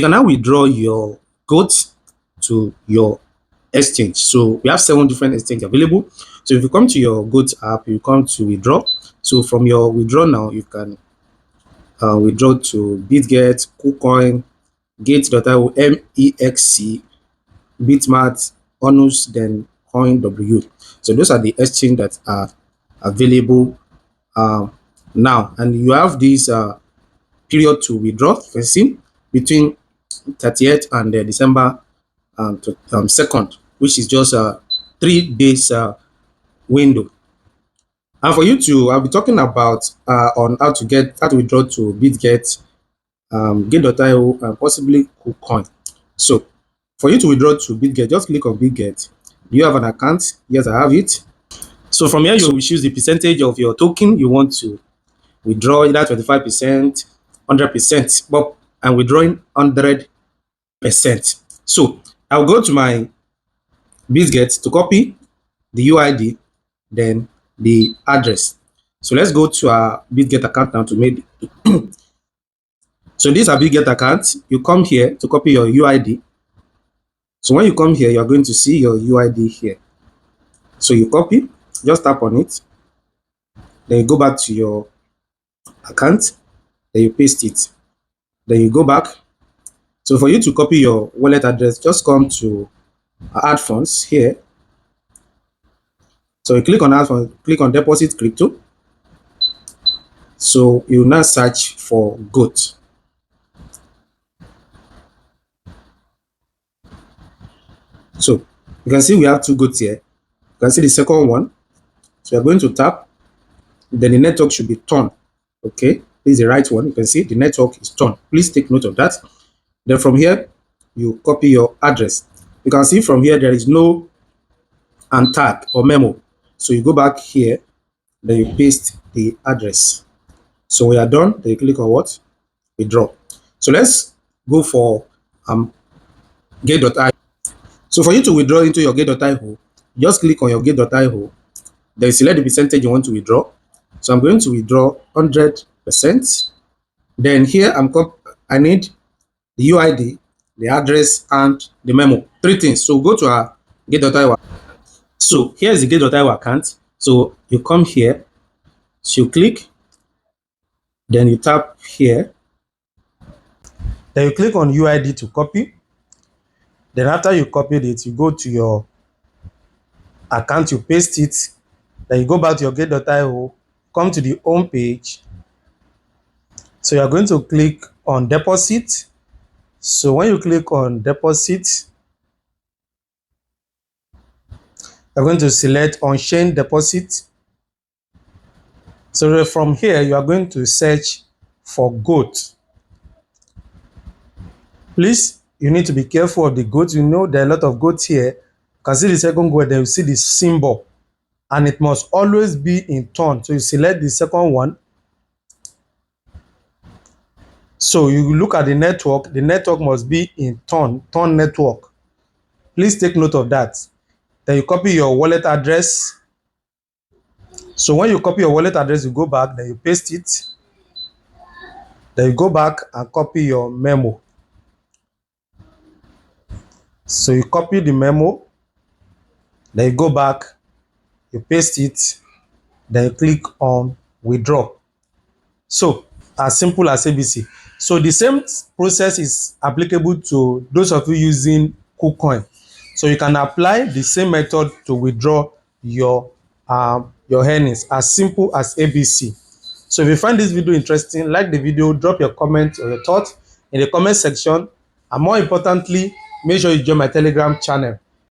You can now withdraw your GOAT to your exchange. So we have 7 different exchanges available. So if you come to your GOAT app, you come to withdraw. So from your withdraw now, you can withdraw to Bitget, KuCoin, Gate.io, MEXC, Bitmart, Onus, then CoinW. So those are the exchange that are available now, and you have this period to withdraw. You can see between 30th and December 2nd, which is just a 3 days window. And for you to, I'll be talking about on how to withdraw to Bitget, Gate.io, and possibly KuCoin. So for you to withdraw to Bitget, just click on Bitget. Do you have an account? Yes, I have it. So from here, you will choose the percentage of your token you want to withdraw, either 25%, 100%, but I'm withdrawing 100%. So I'll go to my Bitget to copy the UID, then the address. So let's go to our Bitget account now to make. So this is our Bitget account. You come here to copy your UID. So when you come here, you're going to see your UID here. So you copy, just tap on it. Then you go back to your account. Then you paste it. Then you go back. So for you to copy your wallet address, just come to add funds here. So you click on add funds, click on deposit crypto. So you now search for GOAT. So you can see we have 2 GOATs here. You can see the second one. So you're going to tap. Then the network should be turned. Okay, this is the right one. You can see the network is turned. Please take note of that. Then from here, you copy your address. You can see from here there is no tag or memo. So you go back here, then you paste the address. So we are done. Then you click on what? Withdraw. So let's go for Gate.io. So for you to withdraw into your Gate.io, just click on your Gate.io. Then select the percentage you want to withdraw. So I'm going to withdraw 100%. Then here I need the UID, the address, and the memo. 3 things. So go to our Gate.io. So here's the Gate.io account. So you come here, so you click, then you tap here. Then you click on UID to copy. Then after you copied it, you go to your account, you paste it. Then you go back to your Gate.io, come to the home page. So you're going to click on deposit. So when you click on deposit, you're going to select on-chain deposit. So from here, you are going to search for GOAT. Please, you need to be careful of the GOAT. You know there are a lot of GOATs here. You can see the second GOAT, then you see the symbol, and it must always be in turn. So you select the second one. So you look at the network must be in turn network. Please take note of that. Then you copy your wallet address. So when you copy your wallet address, you go back, then you paste it. Then you go back and copy your memo. So you copy the memo, then you go back, you paste it, then you click on withdraw. So as simple as ABC. So the same process is applicable to those of you using KuCoin. So you can apply the same method to withdraw your earnings, as simple as ABC. So if you find this video interesting, like the video, drop your comment or your thoughts in the comment section, and more importantly, make sure you join my Telegram channel.